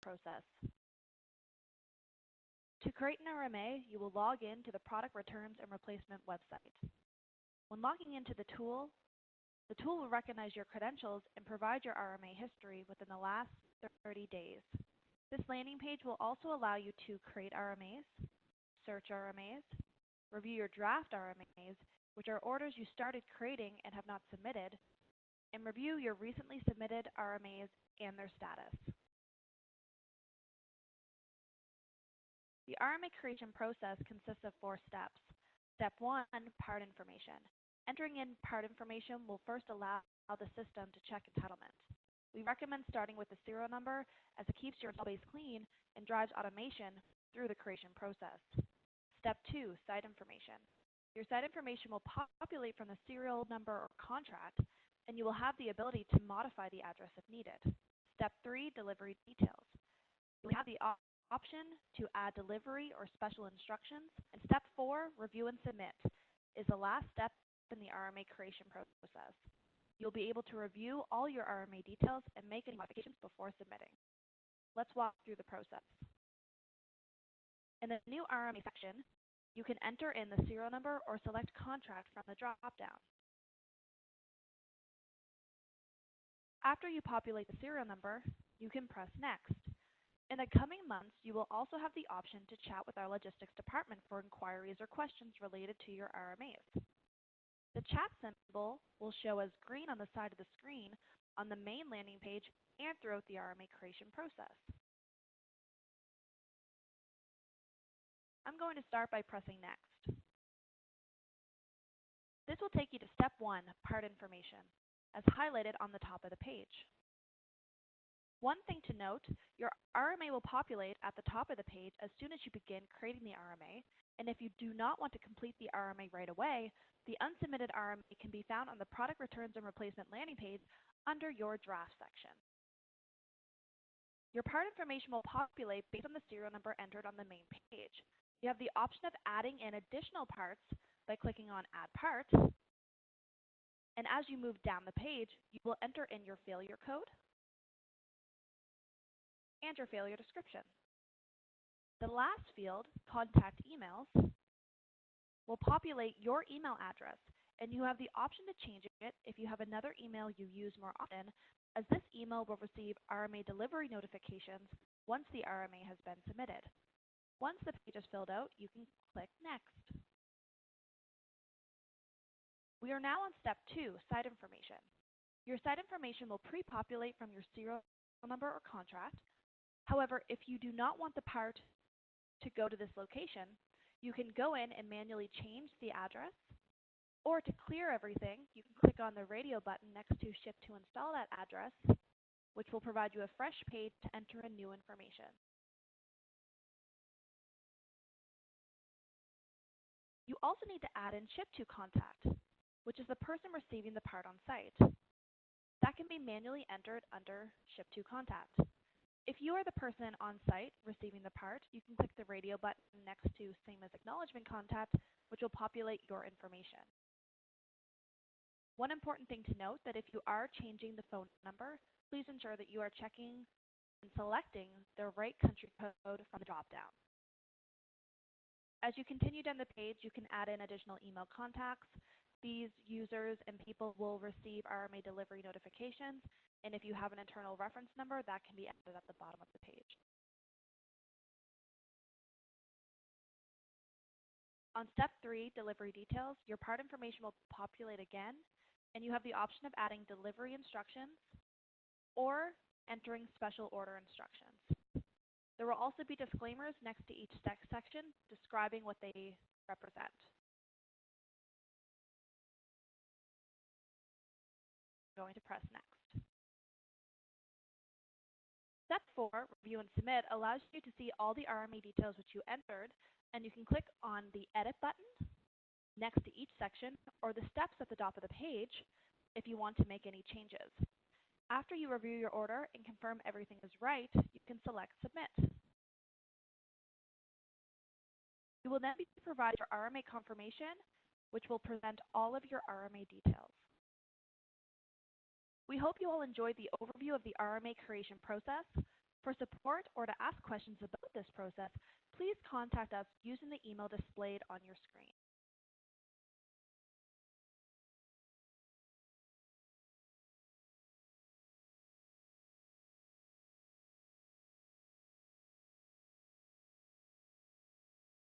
process. To create an RMA, you will log in to the Product Returns and Replacement website. When logging into the tool will recognize your credentials and provide your RMA history within the last 30 days. This landing page will also allow you to create RMAs, search RMAs, review your draft RMAs, which are orders you started creating and have not submitted, and review your recently submitted RMAs and their status. The RMA creation process consists of 4 steps. Step 1, part information. Entering in part information will first allow the system to check entitlement. We recommend starting with the serial number as it keeps your install base clean and drives automation through the creation process. Step 2, site information. Your site information will populate from the serial number or contract, and you will have the ability to modify the address if needed. Step 3, delivery details. You have the option to add delivery or special instructions. And step 4, review and submit, is the last step in the RMA creation process. You'll be able to review all your RMA details and make any modifications before submitting. Let's walk through the process. In the new RMA section, you can enter in the serial number or select contract from the drop-down. After you populate the serial number, you can press Next. In the coming months, you will also have the option to chat with our logistics department for inquiries or questions related to your RMAs. The chat symbol will show as green on the side of the screen on the main landing page and throughout the RMA creation process. I'm going to start by pressing Next. This will take you to Step 1, Part Information, as highlighted on the top of the page. One thing to note, your RMA will populate at the top of the page as soon as you begin creating the RMA, and if you do not want to complete the RMA right away, the unsubmitted RMA can be found on the Product Returns and Replacement landing page under your Draft section. Your part information will populate based on the serial number entered on the main page. You have the option of adding in additional parts by clicking on Add Part, and as you move down the page, you will enter in your failure code and your failure description. The last field, Contact Emails, will populate your email address, and you have the option to change it if you have another email you use more often, as this email will receive RMA delivery notifications once the RMA has been submitted. Once the page is filled out, you can click Next. We are now on Step 2, Site Information. Your site information will pre-populate from your serial number or contract. However, if you do not want the part to go to this location, you can go in and manually change the address, or to clear everything, you can click on the radio button next to Ship to install that address, which will provide you a fresh page to enter in new information. You also need to add in Ship to contact, which is the person receiving the part on site. That can be manually entered under Ship to contact. If you are the person on site receiving the part, you can click the radio button next to Same as Acknowledgement Contact, which will populate your information. One important thing to note that if you are changing the phone number, please ensure that you are checking and selecting the right country code from the drop-down. As you continue down the page, you can add in additional email contacts. These users and people will receive RMA delivery notifications, and if you have an internal reference number, that can be added at the bottom of the page. On Step 3, Delivery Details, your part information will populate again, and you have the option of adding delivery instructions or entering special order instructions. There will also be disclaimers next to each section describing what they represent. I'm going to press Next. Step 4, Review and Submit, allows you to see all the RMA details which you entered, and you can click on the Edit button next to each section or the steps at the top of the page if you want to make any changes. After you review your order and confirm everything is right, you can select Submit. You will then be provided your RMA confirmation, which will present all of your RMA details. We hope you all enjoyed the overview of the RMA creation process. For support or to ask questions about this process, please contact us using the email displayed on your screen.